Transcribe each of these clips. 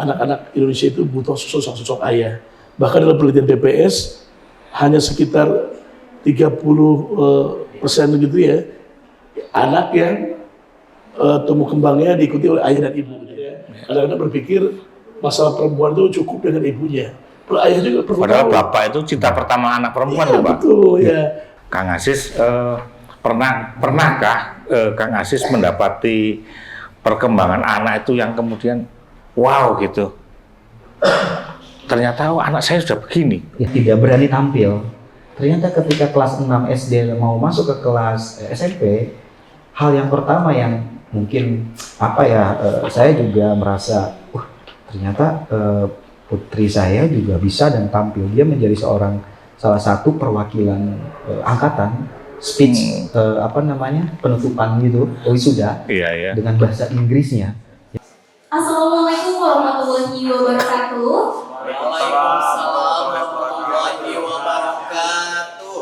anak-anak Indonesia itu butuh sosok ayah. Bahkan dalam penelitian BPS hanya sekitar 30% gitu ya anak yang tumbuh kembangnya diikuti oleh ayah dan ibu. Gitu ya. Kadang-kadang berpikir masalah perempuan itu cukup dengan ibunya. Ayah juga perlu. Padahal bapak itu cinta pertama anak perempuan, ya, Pak. Betul, ya. Kang Aziz, pernahkah Kang Aziz mendapati perkembangan anak itu yang kemudian wow gitu? Ternyata anak saya sudah begini. Ya, tidak berani tampil. Ternyata ketika kelas 6 SD mau masuk ke kelas SMP, hal yang pertama yang mungkin saya juga merasa, ternyata putri saya juga bisa dan tampil. Dia menjadi salah satu perwakilan angkatan speech penutupan gitu, wisuda dengan bahasa Inggrisnya. Assalamualaikum warahmatullahi wabarakatuh. Waalaikumsalam warahmatullahi wabarakatuh.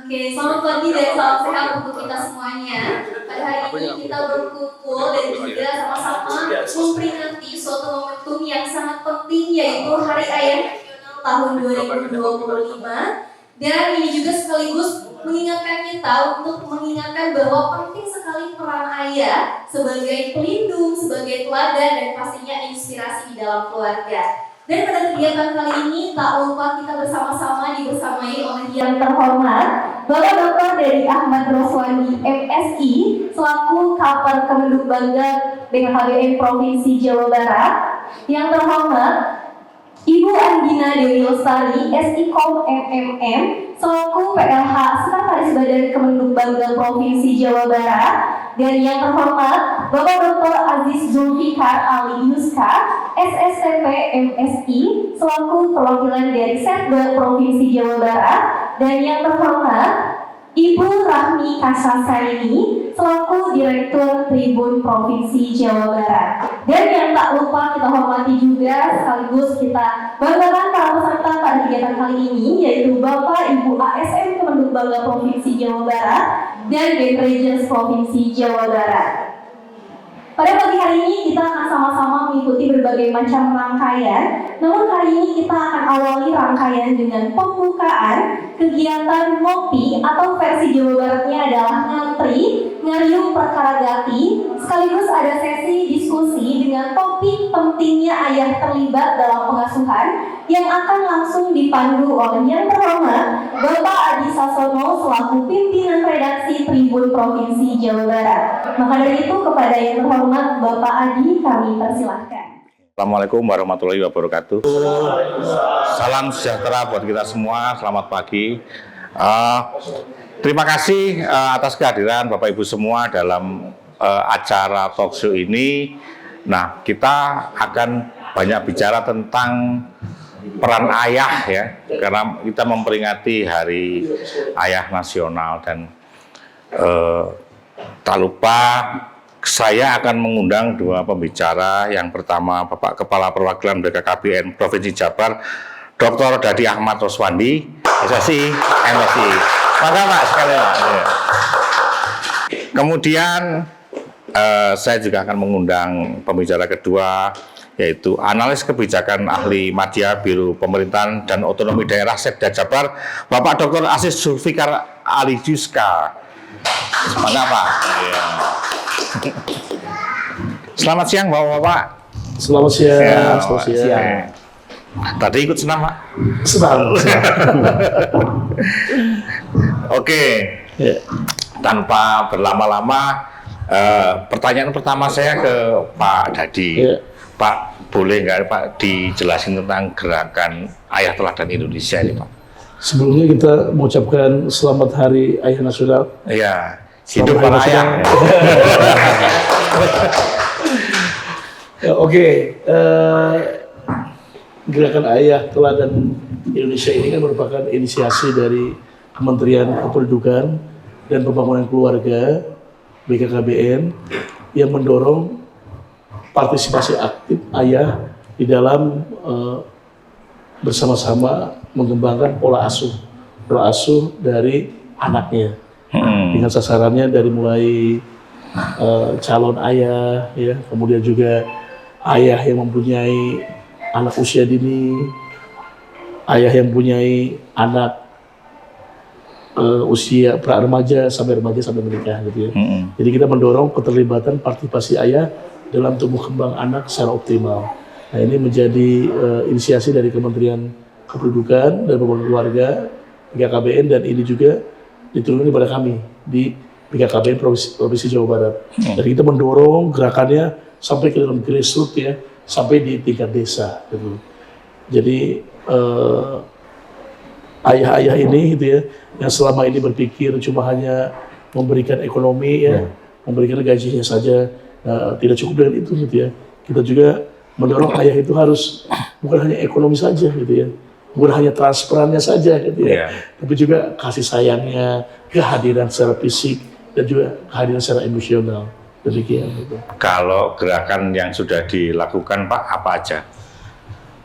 Oke, selamat pagi dan salam sehat untuk kita semuanya. Pada hari ini kita berkumpul dan juga sama-sama memperingati suatu momentum yang sangat penting, yaitu Hari Ayah Nasional tahun 2025. Dan ini juga sekaligus mengingatkan kita untuk mengingatkan bahwa penting sekali peran ayah sebagai pelindung, sebagai teladan, dan pastinya inspirasi di dalam keluarga. Dan pada kegiatan kali ini tak lupa kita bersama-sama dibersamai oleh yang terhormat Bapak Dr. dari Ahmad Roswandi MSI selaku Kapal Kemenhub Bangga BKKBN Provinsi Jawa Barat. Yang terhormat Ibu Andina Dewi Lestari, SIKOM MMM, selaku PLH Sekretaris Badan Kemenhub Bangga Provinsi Jawa Barat. Dan yang terhormat Bapak Dr. Aziz Zulfikar Ali Yuska, SSTP MSI, selaku perwakilan dari Setda Provinsi Jawa Barat. Dan yang terhormat Ibu Rahmi Kasasaini, selaku Direktur Tribun Provinsi Jawa Barat. Dan yang tak lupa kita hormati juga sekaligus kita banggakan para peserta pada kegiatan kali ini, yaitu Bapak Ibu ASN Kemenhub Bangga Provinsi Jawa Barat dan Genrejers Provinsi Jawa Barat. Pada pagi hari ini kita akan sama-sama mengikuti berbagai macam rangkaian. Namun kali ini kita akan awali rangkaian dengan pembukaan kegiatan ngopi atau versi Jawa Baratnya adalah ngantri, ngariung perkara gati. Sekaligus ada sesi diskusi dengan topik pentingnya ayah terlibat dalam pengasuhan yang akan langsung dipandu oleh yang terhormat Bapak Adi Sasono selaku pimpinan redaksi Tribun Provinsi Jawa Barat. Maka dari itu kepada yang terhormat Bapak Adi kami persilahkan. Assalamualaikum warahmatullahi wabarakatuh. Salam sejahtera buat kita semua. Selamat pagi. Terima kasih atas kehadiran Bapak Ibu semua dalam acara talk show ini. Nah, kita akan banyak bicara tentang peran ayah ya, karena kita memperingati Hari Ayah Nasional. Dan tak lupa saya akan mengundang dua pembicara. Yang pertama Bapak Kepala Perwakilan BKKBN Provinsi Jabar, Dr. Dadi Ahmad Roswandi, SSI MSI. Maka Pak sekali Pak. Kemudian saya juga akan mengundang pembicara kedua, yaitu analis kebijakan ahli Madya Biro Pemerintahan dan Otonomi Daerah Setda Jabar, Bapak Dr. Aziz Zulfikar Ali Yuska. Semangat Pak. Selamat siang Bapak-Bapak. Selamat siang. Selamat siang. Tadi ikut senam Pak? Senang. Oke. Tanpa berlama-lama, pertanyaan pertama saya ke Pak Dadi. Pak, boleh nggak Pak dijelasin tentang gerakan Ayah Teladan Indonesia ini Pak? Sebelumnya kita mengucapkan selamat Hari Ayah Nasional. Iya, hidup para ayah. Oke, gerakan Ayah Teladan Indonesia ini kan merupakan inisiasi dari Kementerian Kependudukan dan Pembangunan Keluarga BKKBN yang mendorong partisipasi aktif ayah di dalam bersama-sama mengembangkan pola asuh dari anaknya, dengan sasarannya dari mulai calon ayah, ya, kemudian juga ayah yang mempunyai anak usia dini, ayah yang mempunyai anak usia pra-remaja sampai remaja sampai menikah gitu ya. Jadi kita mendorong keterlibatan partisipasi ayah dalam tumbuh kembang anak secara optimal. Nah ini menjadi inisiasi dari Kementerian Kependudukan dan Pembangunan Keluarga, BKKBN, dan ini juga diturunkan kepada kami di BKKBN Provinsi Jawa Barat. Dan kita mendorong gerakannya sampai ke dalam grassroots ya, sampai di tingkat desa gitu. Jadi ayah-ayah ini gitu ya, yang selama ini berpikir cuma hanya memberikan ekonomi ya, memberikan gajinya saja, tidak cukup dengan itu gitu ya. Kita juga mendorong ayah itu harus bukan hanya ekonomi saja gitu ya, bukan hanya transferannya saja gitu ya, tapi juga kasih sayangnya, kehadiran secara fisik dan juga kehadiran secara emosional. Demikian gitu. Kalau gerakan yang sudah dilakukan Pak apa aja?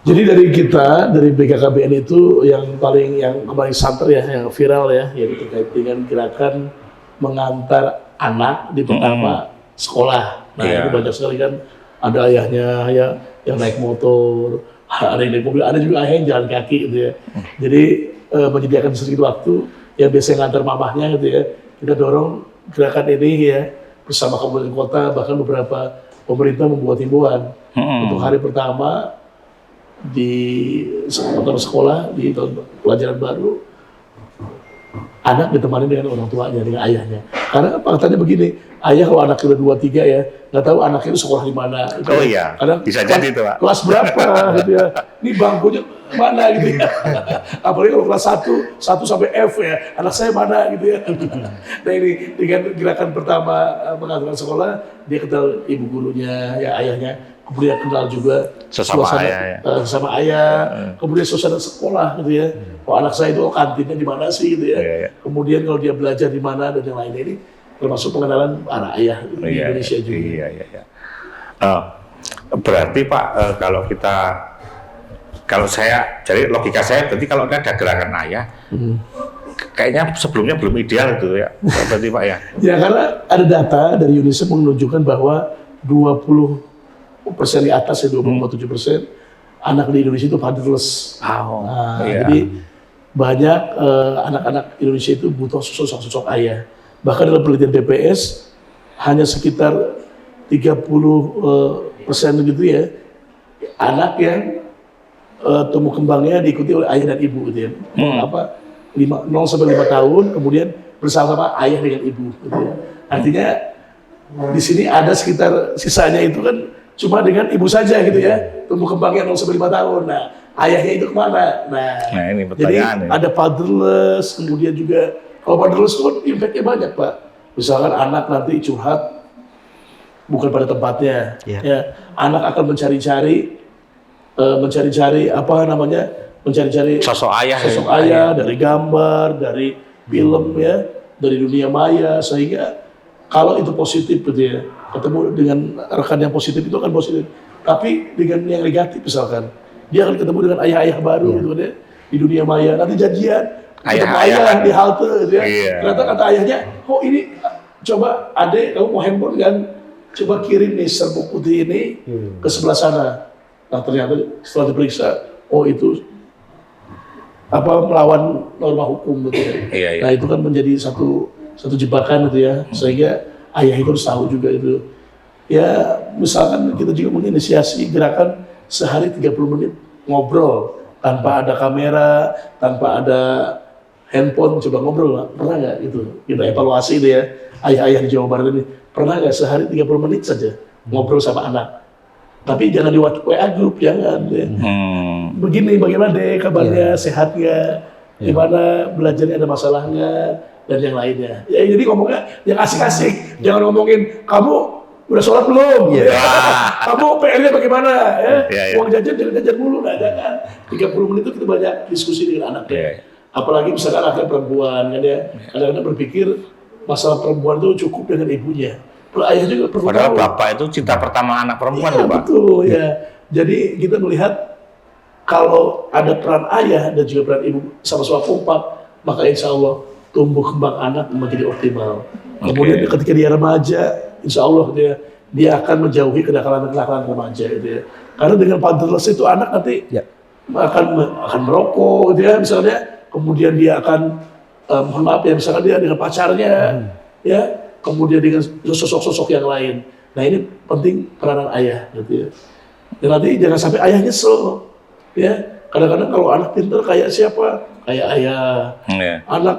Jadi dari kita, dari BKKBN itu yang paling santer ya, yang viral ya, yang terkait dengan gerakan mengantar anak di pertama sekolah. Nah itu banyak sekali kan, ada ayahnya ya yang naik motor, ada yang naik mobil, ada juga ayah yang jalan kaki gitu ya. Jadi menyediakan sedikit waktu yang biasanya ngantar mamahnya gitu ya, kita dorong gerakan ini ya bersama kabupaten kota, bahkan beberapa pemerintah membuat himbauan untuk hari pertama di sekolah di tahun pelajaran baru, anak ditemani dengan orang tuanya, dengan ayahnya. Karena faktanya begini, ayah kalau anak udah 2-3 ya, nggak tahu anaknya itu sekolah di mana. Gitu. Oh iya, kadang bisa jadi itu Pak. Kelas berapa gitu ya, ini bangkunya mana gitu ya. Apalagi kalau kelas 1 sampai F ya, anak saya mana gitu ya. Nah ini dengan gerakan pertama mengantarkan sekolah, dia kenal ibu gurunya, ya ayahnya. Kemudian kenal juga sesama ayah, kemudian suasana sekolah gitu ya. Oh anak saya itu kantinnya di mana sih gitu ya. Kemudian kalau dia belajar di mana dan yang lainnya, ini termasuk pengenalan anak ayah di Indonesia juga. Iya. Berarti Pak kalau saya, jadi logika saya berarti kalau ada gerakan ayah, kayaknya sebelumnya belum ideal itu ya, berarti Pak ya. Ya karena ada data dari UNICEF menunjukkan bahwa 20% di atas ya 20,7% anak di Indonesia itu fatherless. Jadi banyak anak-anak Indonesia itu butuh sosok ayah. Bahkan dalam penelitian BPS hanya sekitar 30% gitu ya anak yang tumbuh kembangnya diikuti oleh ayah dan ibu gitu ya. 0 sampai 5 tahun kemudian bersama ayah dengan ibu gitu ya. Artinya di sini ada sekitar sisanya itu kan cuma dengan ibu saja gitu ya, tumbuh kembangnya 0 sampai 5 tahun. Nah, ayahnya itu kemana? Nah ini pertanyaan. Jadi ada fatherless, kemudian juga kalau fatherless itu kan impact-nya banyak Pak. Misalkan anak nanti curhat bukan pada tempatnya, ya anak akan mencari-cari sosok ayah dari gambar, dari film ya, dari dunia maya, sehingga kalau itu positif gitu ya, ketemu dengan rekan yang positif itu akan positif. Tapi dengan yang negatif misalkan, dia akan ketemu dengan ayah-ayah baru gitu ya, di dunia maya. Nanti janjian, ketemu ayah di halte gitu ya. Ternyata kata ayahnya, oh ini coba adek kamu mau handphone kan, coba kirim nih serbuk putih ini ke sebelah sana. Nah ternyata setelah diperiksa, oh itu melawan norma hukum gitu ya. Nah itu kan menjadi satu jebakan gitu ya, sehingga ayah itu harus tahu juga itu. Ya misalkan kita juga menginisiasi gerakan sehari 30 menit ngobrol tanpa ada kamera, tanpa ada handphone, coba ngobrol, pernah nggak gitu? Kita evaluasi itu ya, ayah-ayah di Jawa Barat ini, pernah nggak sehari 30 menit saja ngobrol sama anak? Tapi jangan di WA grup, jangan. Ya. Begini, bagaimana deh kabarnya, sehat nggak? Gimana belajarnya, ada masalahnya? Dan yang lainnya. Ya jadi ngomongnya yang asik-asik, jangan ngomongin kamu udah sholat belum? Kamu PR-nya bagaimana? Uang jajan jangan jajan mulu, nah jangan. 30 menit itu kita banyak diskusi dengan anaknya. Apalagi misalkan anak perempuan kan ya, kadang-kadang berpikir masalah perempuan itu cukup dengan ibunya. Ayah juga perlu padahal tahu. Bapak itu cinta pertama anak perempuan ya, Pak. Betul ya. Jadi kita melihat kalau ada peran ayah dan juga peran ibu sama-sama kompak, maka insya Allah tumbuh kembang anak menjadi optimal. Kemudian ketika dia remaja, insya Allah dia akan menjauhi kenakalan remaja gitu ya. Karena dengan parentless itu anak nanti akan merokok gitu ya misalnya, kemudian dia akan mohon maaf ya misalkan dia dengan pacarnya ya, kemudian dengan sosok-sosok yang lain. Nah ini penting peranan ayah gitu ya. Dan nanti jangan sampai ayah nyesel ya. Kadang-kadang kalau anak pintar kayak siapa? Kayak ayah. Anak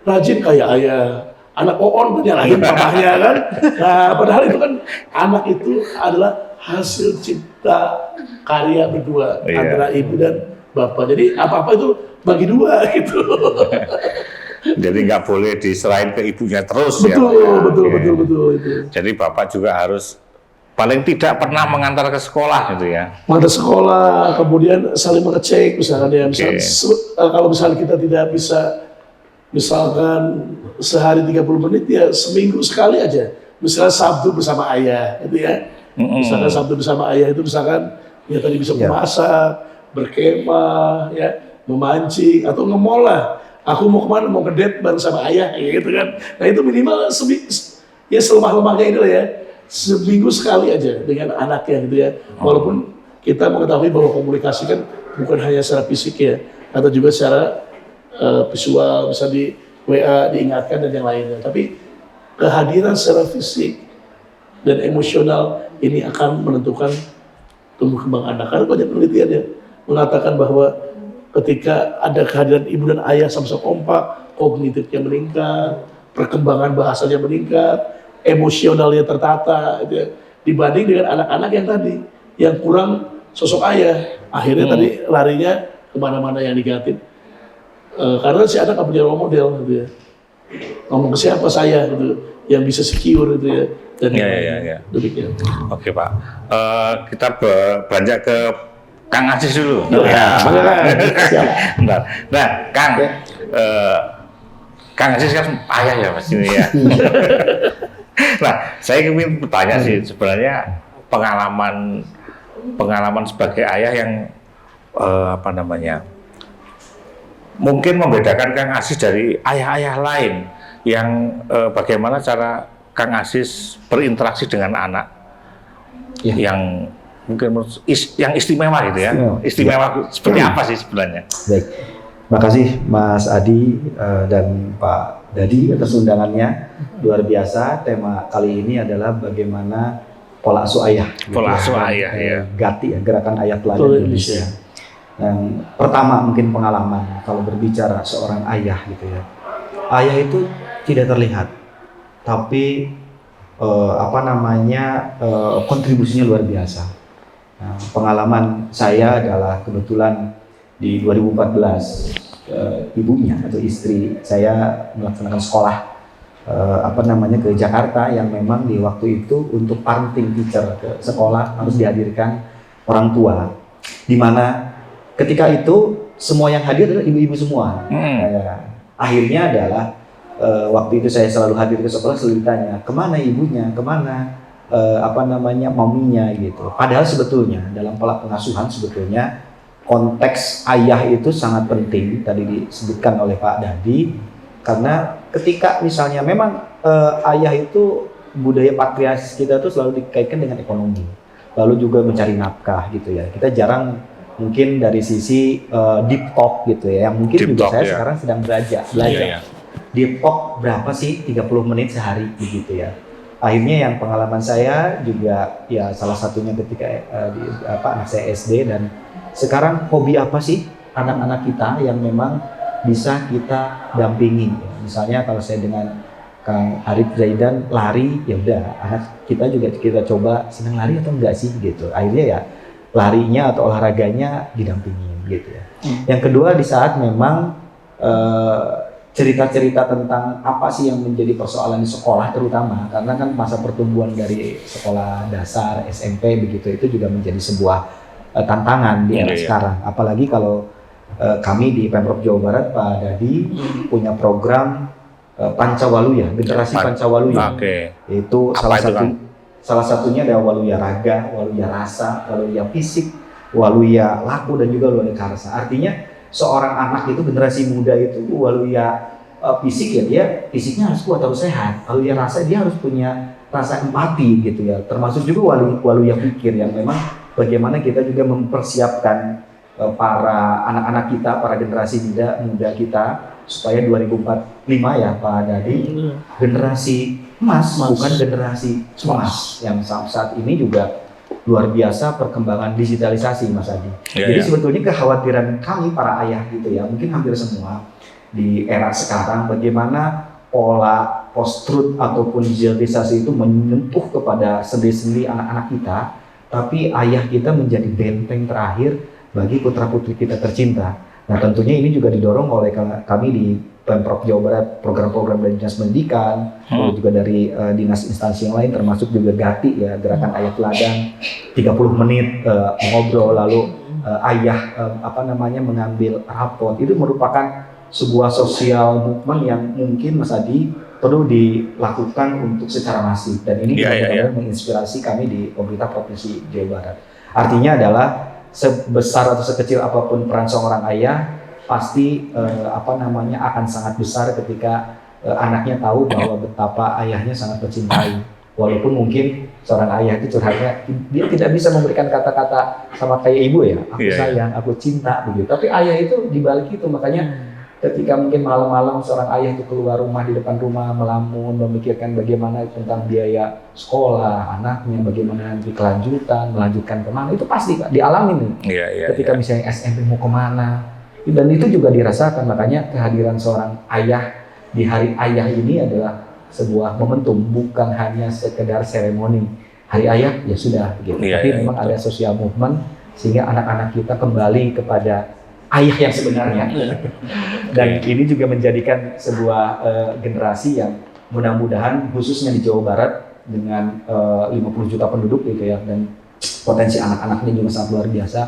rajin kayak ayah. Anak oon nyalahin papahnya kan. Nah padahal itu kan anak itu adalah hasil cipta karya berdua antara ibu dan bapak. Jadi apa-apa itu bagi dua gitu. Jadi nggak boleh diserahin ke ibunya terus betul itu. Jadi bapak juga harus paling tidak pernah mengantar ke sekolah gitu ya. Mengantar sekolah, kemudian saling mengecek misalkan ya. Kalau misalnya kita tidak bisa misalkan sehari 30 menit ya seminggu sekali aja. Misalnya Sabtu bersama ayah gitu ya. Misalkan Sabtu bersama ayah itu misalkan ya tadi bisa memasak, berkemah, ya, memancing atau nge-mall lah. Aku mau kemana? Mau ngedate bareng sama ayah, gitu kan. Nah itu minimal ya selemah-lemahnya ini lah ya. Seminggu sekali aja dengan anaknya gitu ya. Walaupun kita mengetahui bahwa komunikasi kan bukan hanya secara fisik ya, atau juga secara visual, bisa di WA, diingatkan dan yang lainnya. Tapi kehadiran secara fisik dan emosional ini akan menentukan tumbuh kembang anak. Karena banyak penelitian ya mengatakan bahwa ketika ada kehadiran ibu dan ayah sama-sama kompak, kognitifnya meningkat, perkembangan bahasanya meningkat, emosionalnya tertata, gitu ya. Dibanding dengan anak-anak yang tadi, yang kurang sosok ayah, akhirnya tadi larinya kemana-mana yang negatif. Karena si anak nggak punya role model, gitu ya. Ngomong ke siapa saya, gitu, yang bisa secure, gitu ya. Dan demikian. Oke Pak, kita beranjak ke Kang Aziz dulu. Bentar. Nah, Kang, Kang Aziz kan ayah ya Mas ini ya. Nah, saya ingin bertanya sih sebenarnya pengalaman sebagai ayah yang mungkin membedakan Kang Aziz dari ayah-ayah lain yang bagaimana cara Kang Aziz berinteraksi dengan anak yang mungkin yang istimewa gitu ya. Istimewa seperti apa sih sebenarnya? Baik, makasih Mas Adi dan Pak Dadi atas undangannya. Luar biasa. Tema kali ini adalah bagaimana pola asuh ayah. Pola asuh ayah ya. GATI, Gerakan Ayah Teladan Indonesia. Yang pertama mungkin pengalaman kalau berbicara seorang ayah gitu ya. Ayah itu tidak terlihat, tapi kontribusinya luar biasa. Nah, pengalaman saya adalah kebetulan di 2014 ibunya atau istri saya melaksanakan sekolah ke Jakarta yang memang di waktu itu untuk parenting teacher ke sekolah harus dihadirkan orang tua, di mana ketika itu semua yang hadir adalah ibu-ibu semua. Akhirnya adalah waktu itu saya selalu hadir ke sekolah, selalu ditanya kemana ibunya, kemana maminya gitu. Padahal sebetulnya dalam pola pengasuhan sebetulnya konteks ayah itu sangat penting, tadi disebutkan oleh Pak Dadi, karena ketika misalnya memang ayah itu budaya patriarkis kita tuh selalu dikaitkan dengan ekonomi, lalu juga mencari nafkah gitu ya. Kita jarang mungkin dari sisi deep talk gitu ya, yang mungkin deep juga saya sekarang sedang belajar. Deep talk berapa sih 30 menit sehari begitu ya. Akhirnya yang pengalaman saya juga ya salah satunya ketika anak saya SD, dan sekarang hobi apa sih anak-anak kita yang memang bisa kita dampingi. Misalnya kalau saya dengan Kang Arif Zaidan lari, ya udah anak kita juga kita coba senang lari atau enggak sih gitu. Akhirnya ya larinya atau olahraganya didampingi gitu ya. Yang kedua, di saat memang cerita-cerita tentang apa sih yang menjadi persoalan di sekolah terutama, karena kan masa pertumbuhan dari sekolah dasar, SMP begitu itu juga menjadi sebuah tantangan di era sekarang. Apalagi kalau kami di Pemprov Jawa Barat, Pak Dadi punya program Pancawaluya, generasi Pancawaluya. Itu salah satunya ada waluya raga, waluya rasa, waluya fisik, waluya laku, dan juga waluya karsa. Artinya seorang anak itu, generasi muda itu waluya fisik ya, dia fisiknya harus kuat, harus sehat. Waluya rasa dia harus punya rasa empati gitu ya. Termasuk juga waluya pikir yang memang bagaimana kita juga mempersiapkan para anak-anak kita, para generasi muda kita supaya 2045 ya Pak Dadi, generasi emas, bukan generasi cemas yang saat ini juga luar biasa perkembangan digitalisasi Mas Adi. Jadi sebetulnya kekhawatiran kami para ayah gitu ya, mungkin hampir semua di era sekarang, bagaimana pola post-truth ataupun digitalisasi itu menyentuh kepada sendi-sendi anak-anak kita, tapi ayah kita menjadi benteng terakhir bagi putra-putri kita tercinta. Nah tentunya ini juga didorong oleh kami di Pemprov Jawa Barat, program-program dari Dinas Pendidikan, lalu juga dari dinas instansi yang lain, termasuk juga GATI ya, Gerakan Ayah Teladan, 30 menit mengobrol, lalu ayah mengambil rapot. Itu merupakan sebuah sosial movement yang mungkin Mas Adi perlu dilakukan untuk secara masif, dan ini benar-benar menginspirasi kami di pemerintah Provinsi Jawa Barat. Artinya adalah sebesar atau sekecil apapun peran seorang ayah, pasti akan sangat besar ketika anaknya tahu bahwa betapa ayahnya sangat mencintai. Walaupun mungkin seorang ayah itu curhatnya, dia tidak bisa memberikan kata-kata sama kayak ibu ya, aku sayang, aku cinta begitu. Tapi ayah itu dibalik itu, makanya ketika mungkin malam-malam seorang ayah itu keluar rumah, di depan rumah melamun, memikirkan bagaimana tentang biaya sekolah anaknya, bagaimana nanti kelanjutan, melanjutkan kemana, itu pasti Pak dialamin nih. Ketika misalnya SMP mau kemana, dan itu juga dirasakan. Makanya kehadiran seorang ayah di hari ayah ini adalah sebuah momentum, bukan hanya sekedar seremoni hari ayah ya sudah gitu. Tapi memang ada social movement sehingga anak-anak kita kembali kepada ayah yang sebenarnya. Dan ini juga menjadikan sebuah generasi yang mudah-mudahan khususnya di Jawa Barat dengan 50 juta penduduk gitu ya, dan potensi anak-anaknya juga sangat luar biasa,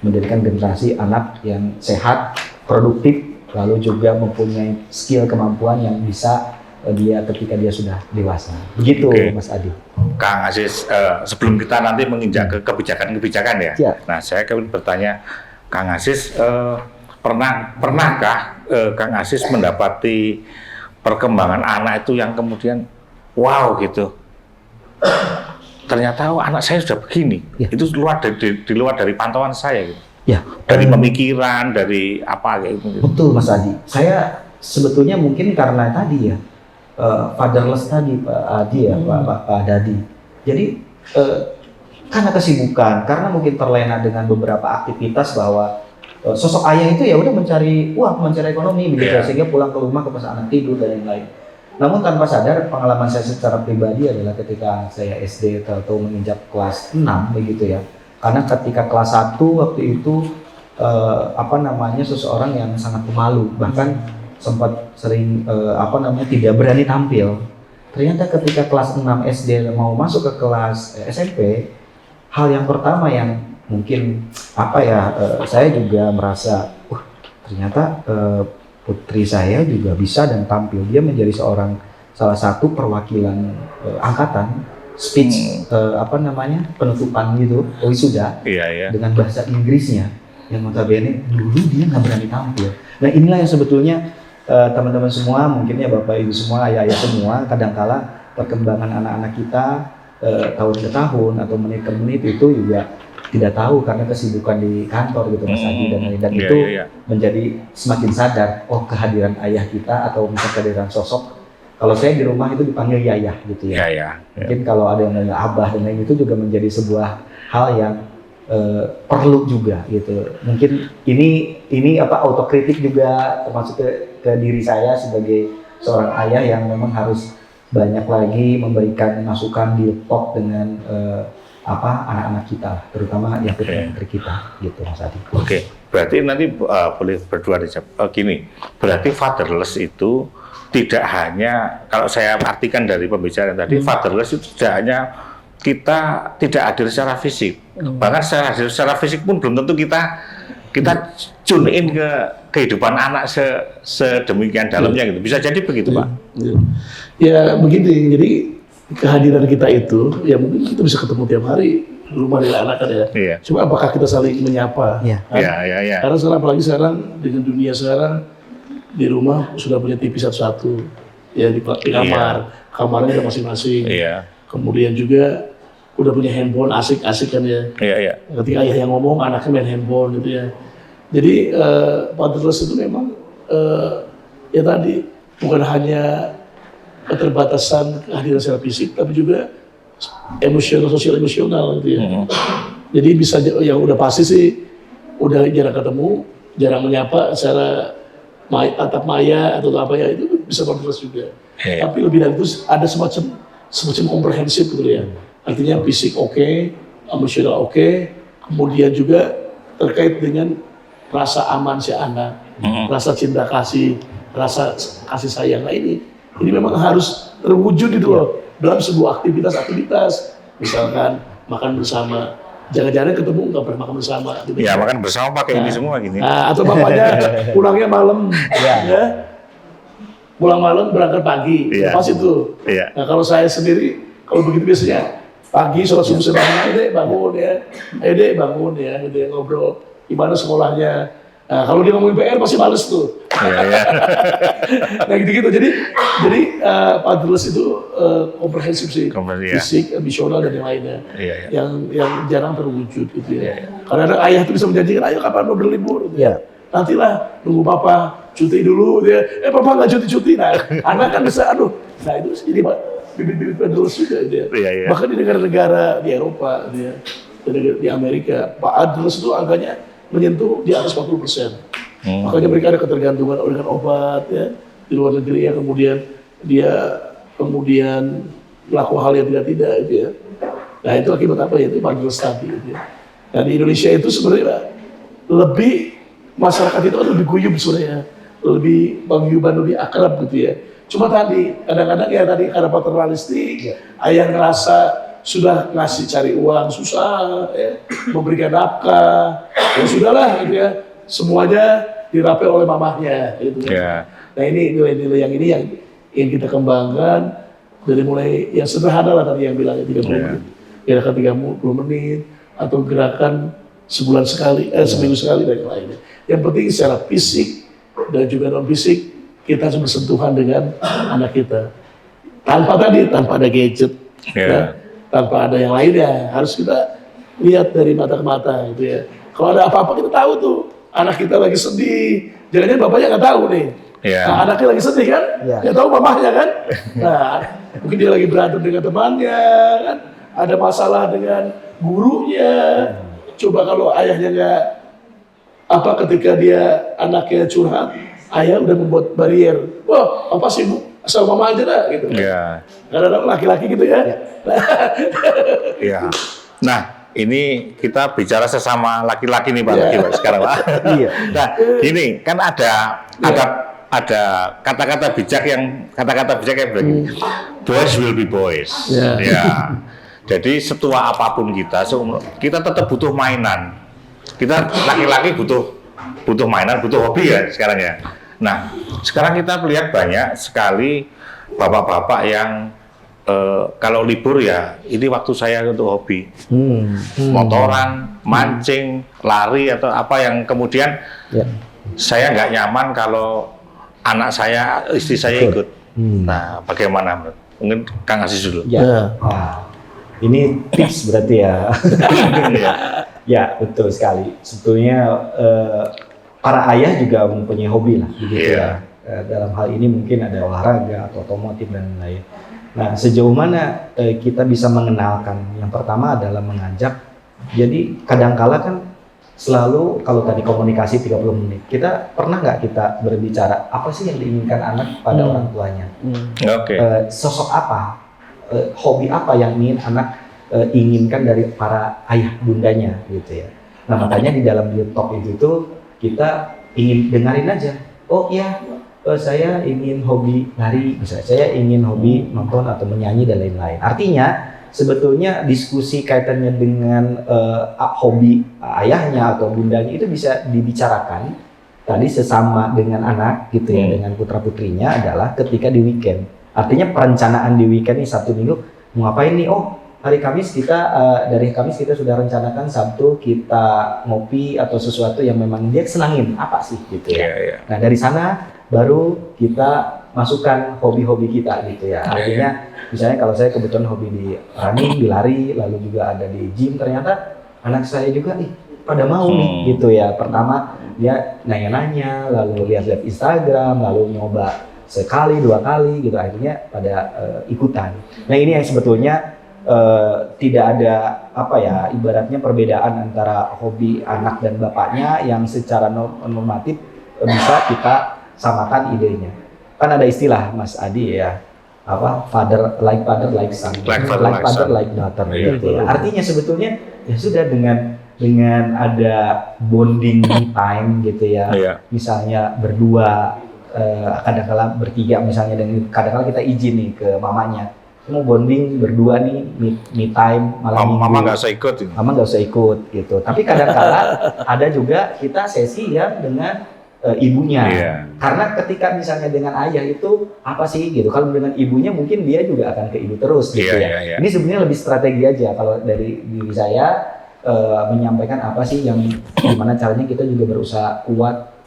menjadikan generasi anak yang sehat, produktif, lalu juga mempunyai skill, kemampuan yang bisa dia ketika dia sudah dewasa. Begitu Mas Adi. Kang Aziz, sebelum kita nanti menginjak ke kebijakan-kebijakan ya. Nah, saya ingin bertanya, Kang Aziz, pernahkah Kang Aziz mendapati perkembangan anak itu yang kemudian wow gitu? Ternyata anak saya sudah begini. Itu di luar dari pantauan saya gitu. Ya. Dari pemikiran, dari apa kayak gitu. Betul Mas Adi. Saya sebetulnya mungkin karena tadi ya fatherless tadi Pak Adi ya, Pak Dadi. Jadi karena kesibukan, karena mungkin terlena dengan beberapa aktivitas bahwa sosok ayah itu ya udah mencari uang, mencari ekonomi begitu, sehingga pulang ke rumah ke pas anak tidur dan lain-lain. Namun tanpa sadar, pengalaman saya secara pribadi adalah ketika saya SD atau menginjak kelas 6 begitu ya. Karena ketika kelas 1 waktu itu seseorang yang sangat pemalu, bahkan sempat sering tidak berani tampil. Ternyata ketika kelas 6 SD mau masuk ke kelas SMP, hal yang pertama yang mungkin saya juga merasa ternyata putri saya juga bisa dan tampil. Dia menjadi salah satu perwakilan angkatan speech penutupan gitu, wisuda dengan bahasa Inggrisnya yang notabene dulu dia nggak berani tampil. Nah inilah yang sebetulnya teman-teman semua, mungkin ya Bapak Ibu semua, ayah-ayah semua, kadangkala perkembangan anak-anak kita tahun ke tahun atau menit ke menit itu juga tidak tahu karena kesibukan di kantor gitu Mas Adi dan itu menjadi semakin sadar kehadiran ayah kita atau misalnya kehadiran sosok, kalau saya di rumah itu dipanggil yayah gitu ya. Mungkin kalau ada yang nanya abah dan lain itu juga menjadi sebuah hal yang perlu juga gitu. Mungkin ini autokritik juga termasuk ke diri saya sebagai seorang ayah yang memang harus banyak lagi memberikan masukan di talk dengan anak-anak kita, terutama yang putri kita gitu Mas Adi. Berarti nanti boleh berdua dijawab. Gini, berarti fatherless itu tidak hanya, kalau saya artikan dari pembicaraan tadi, fatherless itu tidak hanya kita tidak hadir secara fisik, bahkan secara fisik pun belum tentu kita tune in ke kehidupan anak sedemikian dalamnya gitu. Bisa jadi begitu Pak? Ya begini, jadi kehadiran kita itu ya mungkin kita bisa ketemu tiap hari di rumah dengan anak kan ya. Cuma apakah kita saling menyapa? Karena sekarang, apalagi sekarang dengan dunia sekarang, di rumah sudah punya TV satu-satu ya, di kamar, kamarnya masing-masing. Kemudian juga udah punya handphone, asik-asik kan ya. Iya. Ketika ayah yang ngomong, anaknya main handphone gitu ya. Jadi fatherless itu memang ya tadi bukan hanya keterbatasan kehadiran secara fisik, tapi juga emosional, sosial emosional gitu ya. Jadi bisa yang udah pasti sih udah jarang ketemu, jarang menyapa secara tatap maya atau apa ya, itu bisa fatherless juga. Tapi lebih dari itu ada semacam komprehensif gitu ya. Artinya fisik oke, emosional oke, kemudian juga terkait dengan rasa aman si anak, rasa cinta kasih, rasa kasih sayang. Nah ini memang harus terwujud itu loh dalam sebuah aktivitas. Misalkan makan bersama, jangan-jangan ketemu nggak pernah makan bersama. Gitu. Ya makan bersama pakai ini semua gini. Nah, atau bapaknya pulangnya malam, ya. Pulang malam berangkat pagi, pas itu. Nah kalau saya sendiri, kalau begitu biasanya pagi sholat subuh sebanyak, Dek bangun ya, Dek bangun ya, gitu ya, ngobrol gimana sekolahnya. Nah kalau dia ngomongin PR pasti males tuh. Nah gitu-gitu. Jadi fatherless itu komprehensif sih, fisik, emosional dan yang lainnya, yang jarang terwujud gitu ya. Karena ayah itu bisa menjanjikan, ayo kapan mau berlibur? Gitu ya. Nantilah nunggu papa cuti dulu, dia, papa nggak cuti-cuti, nah anak kan bisa, nah itu jadi bibit-bibit fatherless juga dia. Bahkan di negara-negara di Eropa, di Amerika, fatherless itu angkanya menyentuh di atas 40%. Makanya mereka ada ketergantungan dengan obat ya di luar negeri ya, kemudian melakukan hal yang tidak gitu ya. Nah itu akibat apa ya? Itu fatherless tadi gitu ya. Nah di Indonesia itu sebenarnya lebih masyarakat itu kan lebih guyup sebenarnya, lebih paguyuban, lebih akrab gitu ya. Cuma tadi kadang-kadang ya tadi karena paternalistik, ayah ngerasa sudah ngasih cari uang susah, ya, memberikan nafkah, ya sudahlah gitu ya, semuanya dirapai oleh mamahnya gitu. Nah ini nilai-nilai yang ini yang ingin kita kembangkan dari mulai yang sederhana lah tadi yang bilangnya 30 menit, gerakan 30 menit atau gerakan sebulan sekali, seminggu sekali dan yang lainnya. Yang penting secara fisik dan juga non fisik kita harus bersentuhan dengan anak kita. Tanpa ada gadget, ya, tanpa ada yang lainnya. Harus kita lihat dari mata ke mata gitu ya. Kalau ada apa-apa kita tahu tuh, anak kita lagi sedih, jangan-jangan bapaknya nggak tahu nih. Nah, anaknya lagi sedih kan, nggak tahu mamahnya kan. Nah, mungkin dia lagi berantem dengan temannya kan, ada masalah dengan gurunya. Coba kalau ayahnya nggak ketika dia anaknya curhat, ayah udah membuat barier. Wah, apa sih bu? Asal mama aja dah gitu. Kadang-kadang laki-laki gitu ya. Nah, ini kita bicara sesama laki-laki nih Pak sekarang Pak. Nah, ini kan ada kata-kata bijak yang begini. Boys will be boys. Jadi setua apapun kita tetap butuh mainan. Kita laki-laki butuh mainan, butuh hobi ya sekarang ya. Nah, sekarang kita lihat banyak sekali bapak-bapak yang kalau libur ya ini waktu saya untuk hobi. Motoran, mancing, lari atau apa yang kemudian saya nggak nyaman kalau anak saya, istri saya ikut. Nah, bagaimana? Mungkin Kang Aziz dulu. Ini tips berarti ya. Ya betul sekali. Sebetulnya para ayah juga mempunyai hobi lah, begitu ya. Dalam hal ini mungkin ada olahraga atau otomotif dan lain. Nah sejauh mana kita bisa mengenalkan? Yang pertama adalah mengajak. Jadi kadangkala kan selalu kalau tadi komunikasi 30 menit, kita pernah nggak kita berbicara apa sih yang diinginkan anak pada orang tuanya? Sosok apa? Hobi apa yang ingin anak inginkan dari para ayah bundanya gitu ya. Nah makanya di dalam Build Talk itu tuh kita ingin dengerin aja. Oh iya, saya ingin hobi lari, misalnya saya ingin hobi nonton atau menyanyi dan lain-lain. Artinya sebetulnya diskusi kaitannya dengan hobi ayahnya atau bundanya itu bisa dibicarakan tadi sesama dengan anak gitu ya, dengan putra putrinya adalah ketika di weekend. Artinya perencanaan di weekend ini Sabtu Minggu mau ngapain nih? Oh hari Kamis kita dari Kamis kita sudah rencanakan Sabtu kita ngopi atau sesuatu yang memang dia senangin apa sih gitu ya. Nah dari sana baru kita masukkan hobi-hobi kita gitu ya. Artinya misalnya kalau saya kebetulan hobi di running, di lari, lalu juga ada di gym, ternyata anak saya juga pada mau nih gitu ya. Pertama dia nanya-nanya, lalu lihat-lihat Instagram, lalu nyoba sekali, 2 kali gitu, akhirnya pada ikutan. Nah ini yang sebetulnya tidak ada apa ya, ibaratnya perbedaan antara hobi anak dan bapaknya yang secara normatif bisa kita samakan idenya. Kan ada istilah Mas Adi ya, apa father like son, like father like daughter gitu ya. Artinya sebetulnya ya sudah dengan ada bonding time gitu ya. Misalnya berdua, kadang-kala bertiga misalnya, dan kadang-kala kita izin nih ke mamanya, mau bonding berdua nih, me time malam minggu. Mama nggak usah ikut. Mama nggak usah ikut gitu. Tapi kadang-kala ada juga kita sesi yang dengan ibunya. Karena ketika misalnya dengan ayah itu apa sih gitu. Kalau dengan ibunya mungkin dia juga akan ke ibu terus gitu ya. Ini sebenarnya lebih strategi aja kalau dari diri saya, menyampaikan apa sih yang gimana caranya kita juga berusaha kuat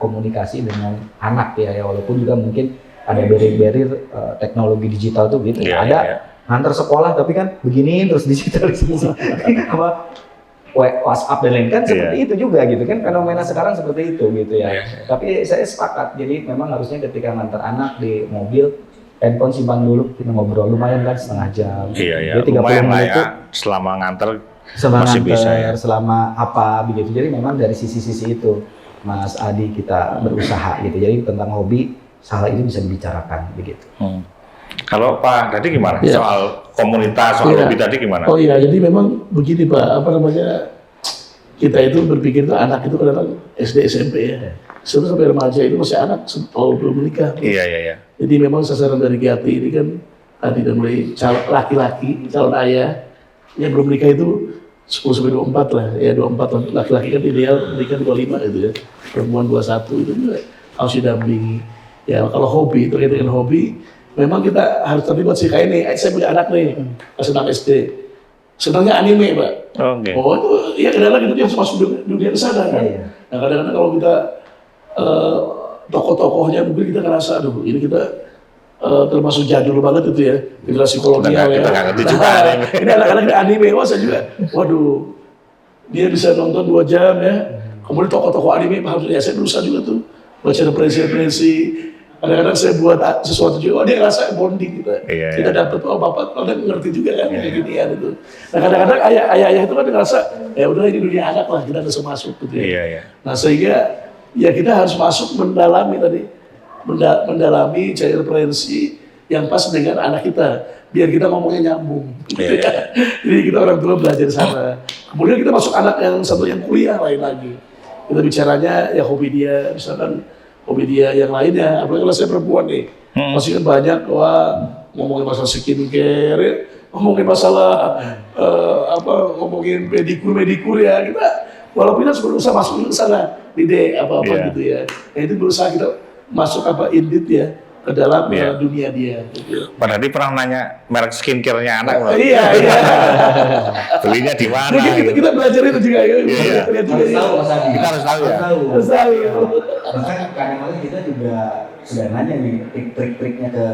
komunikasi dengan anak ya, walaupun juga mungkin ada barrier teknologi digital tuh gitu. Ada antar sekolah tapi kan begini terus digital apa WhatsApp dan lain kan seperti itu juga gitu kan, fenomena sekarang seperti itu gitu ya. Tapi saya sepakat, jadi memang harusnya ketika ngantar anak di mobil, handphone simpan dulu, kita ngobrol lumayan kan setengah jam. Jadi 30 menit itu selama nganter masih bisa ya. Selama apa begitu. Jadi memang dari sisi-sisi itu Mas Adi kita berusaha gitu. Jadi tentang hobi, hal itu bisa dibicarakan begitu. Kalau Pak tadi gimana? Soal komunitas, soal hobi tadi gimana? Oh iya, jadi memang begini Pak, kita itu berpikir itu anak itu kadang SD, SMP ya. Sebelum sampai remaja itu masih anak, belum menikah. Iya. Jadi memang sasaran dari GATI ini kan tadi dan mulai laki-laki, calon ayah yang belum menikah itu 10-24 lah, ya 24 laki-laki kan ideal menikah 25 gitu ya, perempuan 21 itu juga harus didampingi. Ya kalau hobi, terkait dengan hobi, memang kita harus terlibat sih kayak ini. Saya punya anak nih, kelas 6 SD, senangnya anime Pak. Oh itu ya kadang-kadang kita harus masuk dunia ke sana kan. Nah kadang-kadang kalau kita tokoh-tokohnya mungkin kita ngerasa, aduh ini kita termasuk jadul banget itu ya, generasi kolonial ya. Ini anak-anak anime, wah saya juga, waduh, dia bisa nonton 2 jam ya. Kemudian tokoh-tokoh anime, ya saya berusaha juga tuh baca referensi. Kadang-kadang saya buat sesuatu juga, dia ngerasa bonding gitu. Kita dapat, bapak kadang ngerti juga kan, kayak ginian itu. Nah kadang-kadang ayah-ayah itu kan ngerasa, ya udah ini dunia anak lah, kita harus masuk gitu ya. Nah sehingga ya kita harus masuk mendalami tadi. Mendalami, cari referensi yang pas dengan anak kita, biar kita ngomongnya nyambung. Jadi kita orang tua belajar sana. Kemudian kita masuk anak yang satu yang kuliah lain lagi. Kita bicaranya ya hobi dia, misalkan hobi dia yang lainnya. Apalagi kalau saya perempuan nih, masih kan banyak ngomongin masalah skincare, ngomongin masalah ngomongin pedikur ya. Kita walaupun kita berusaha masuk ke sana, ide apa-apa gitu ya. Nah itu berusaha kita masuk indit ya ke dalam dunia dia. Gitu. Pak Hadi pernah nanya merek skincare-nya anak loh. Iya. Belinya di mana? Kita belajar itu juga ya. Kita harus tahu ya. Harus tahu. Bahkan kadang-kadang kita juga sudah nanya nih trik-triknya ke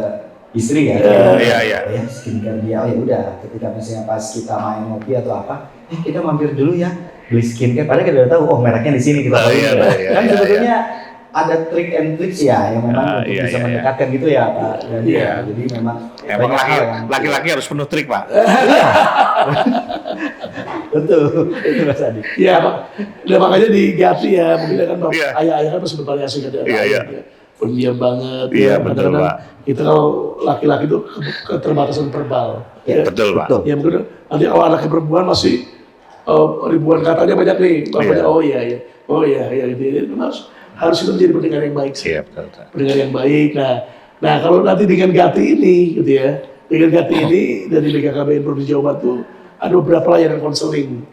istri ya. Iya. Skincare dia, ya udah. Ketika misalnya pas kita main ngopi atau apa, kita mampir dulu ya beli skincare. Padahal kita udah tahu, mereknya di sini kita tahu. Kan sebetulnya ada trik and tricks ya yang memang untuk bisa mendekatkan gitu ya Pak. Jadi memang laki-laki harus penuh trik Pak. Betul, itu Mas Adi. Iya Pak. Nah, makanya di GATI ya mungkin kan ayah-ayah kan pasti bervariasi kan ya. Pendiam banget. Iya betul Pak. Kita kalau laki-laki itu keterbatasan verbal. Betul Pak. Ya mungkin nanti kalau anaknya perempuan masih ribuan katanya banyak nih. Oh iya gitu. Harus itu menjadi pendengar yang baik sih. Pendengar yang baik. Nah kalau nanti dengan GATI ini gitu ya, dengan GATI ini dari BKKBN Provinsi Jawa Barat tuh ada beberapa layanan konseling.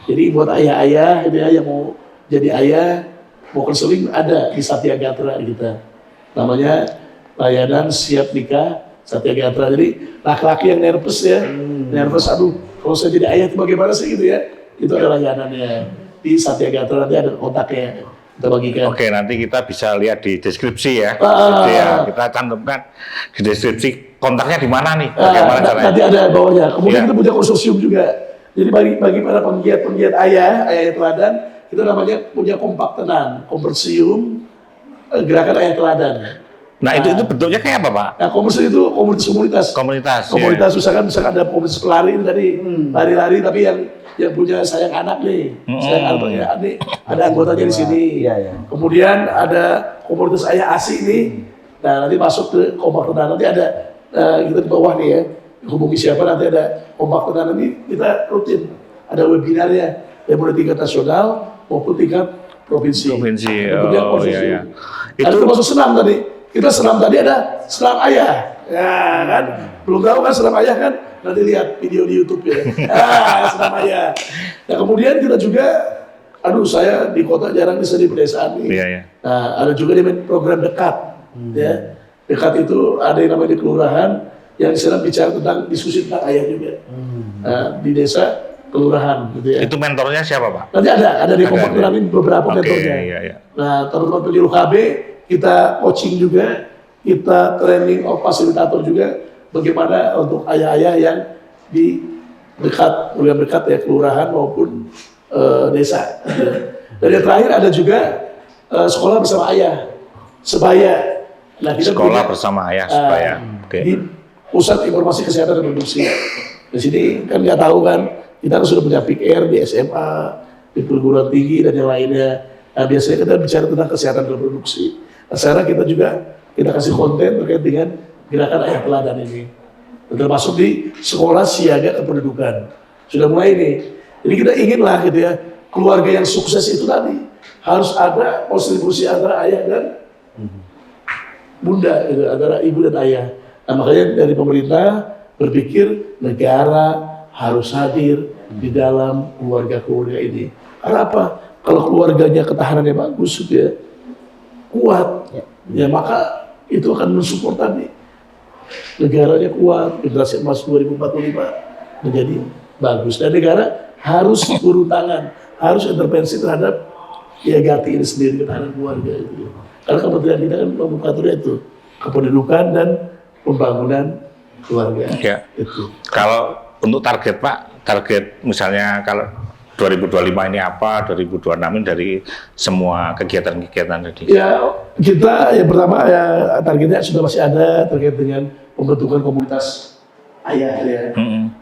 Jadi buat ayah-ayah gitu ya yang mau jadi ayah, mau konseling ada di Satya Gatra kita. Namanya layanan siap nikah Satya Gatra. Jadi laki-laki yang nervous ya, nervous aduh kalau saya jadi ayah itu bagaimana sih gitu ya. Itu ada layanannya di Satya Gatra, nanti ada kontaknya. kita bagikan. Oke, nanti kita bisa lihat di deskripsi ya. Deskripsi ya. Kita cantumkan di deskripsi kontaknya di mana nih? Bagaimana caranya? Nanti ada bawahnya. Kemudian Iya. kita punya konsorsium juga. Jadi bagi para penggiat ayah yang teladan, kita namanya punya kompak tenan, konsorsium gerakan ayah teladan. Nah, itu bentuknya kayak apa, Pak? Nah, konsorsium itu komunitas. Komunitas. Misalkan ada komunitas pelari ini tadi, lari-lari tapi yang punya sayang anak nih, sayang anak ya, nih ada anggotanya di sini. Iya. Kemudian ada komunitas ayah asik nih. Nah, nanti masuk ke kompak tenan, nanti ada kita di bawah nih ya, hubungi siapa, nanti ada kompak tenan, nanti kita rutin ada webinarnya yang mulai tingkat nasional maupun tingkat provinsi. Kemudian konsorsium. iya. Itu termasuk senam tadi. Kita senam tadi ada senam ayah, ya kan? Belum tahu kan senam ayah kan? Nanti lihat video di YouTube ya. Senam ayah. Nah kemudian kita juga, saya di kota jarang bisa di pedesaan nih. Iya. Nah, ada juga namanya program dekat, ya. Dekat itu ada yang namanya di kelurahan yang sedang bicara tentang diskusi tentang ayah juga. Di desa kelurahan, gitu ya. Itu mentornya siapa, Pak? Nanti ada di kompak tenan ini beberapa mentornya. Iya. Nah, teman-teman penyuluh KB kita coaching juga, kita training fasilitator juga bagaimana untuk ayah-ayah yang di program dekat ya kelurahan maupun desa. Dan yang terakhir ada juga sekolah bersama ayah, sebaya. Nah, kita Sekolah bersama ayah sebaya. Oke. Di Pusat Informasi Kesehatan Reproduksi. Di sini kan nggak tahu kan, kita kan sudah punya PIK-R di SMA, di perguruan tinggi dan yang lainnya. Nah, biasanya kita bicara tentang kesehatan reproduksi. Nah, sekarang kita kasih konten terkait dengan gerakan ayah teladan ini. Termasuk di sekolah siaga kependudukan. Sudah mulai nih. Jadi kita inginlah gitu ya, keluarga yang sukses itu tadi harus ada kontribusi antara ayah dan bunda, gitu, antara ibu dan ayah. Nah, makanya dari pemerintah berpikir negara harus hadir di dalam keluarga-keluarga ini. Karena apa? Kalau keluarganya ketahanannya bagus, gitu ya, kuat, ya maka itu akan mensupport tadi. Negaranya kuat, generasi emas 2045 menjadi bagus. Dan negara harus turun tangan, harus intervensi terhadap Gati ini sendiri, ketahanan keluarga itu. Karena kementerian kita kan mengaturnya itu, kependudukan dan pembangunan keluarga. Ya. Itu. Kalau untuk target, Pak, target misalnya kalau 2025 ini apa, 2026 ini dari semua kegiatan-kegiatan tadi? Ya, kita yang pertama ya targetnya sudah masih ada terkait dengan pembentukan komunitas ayah ya.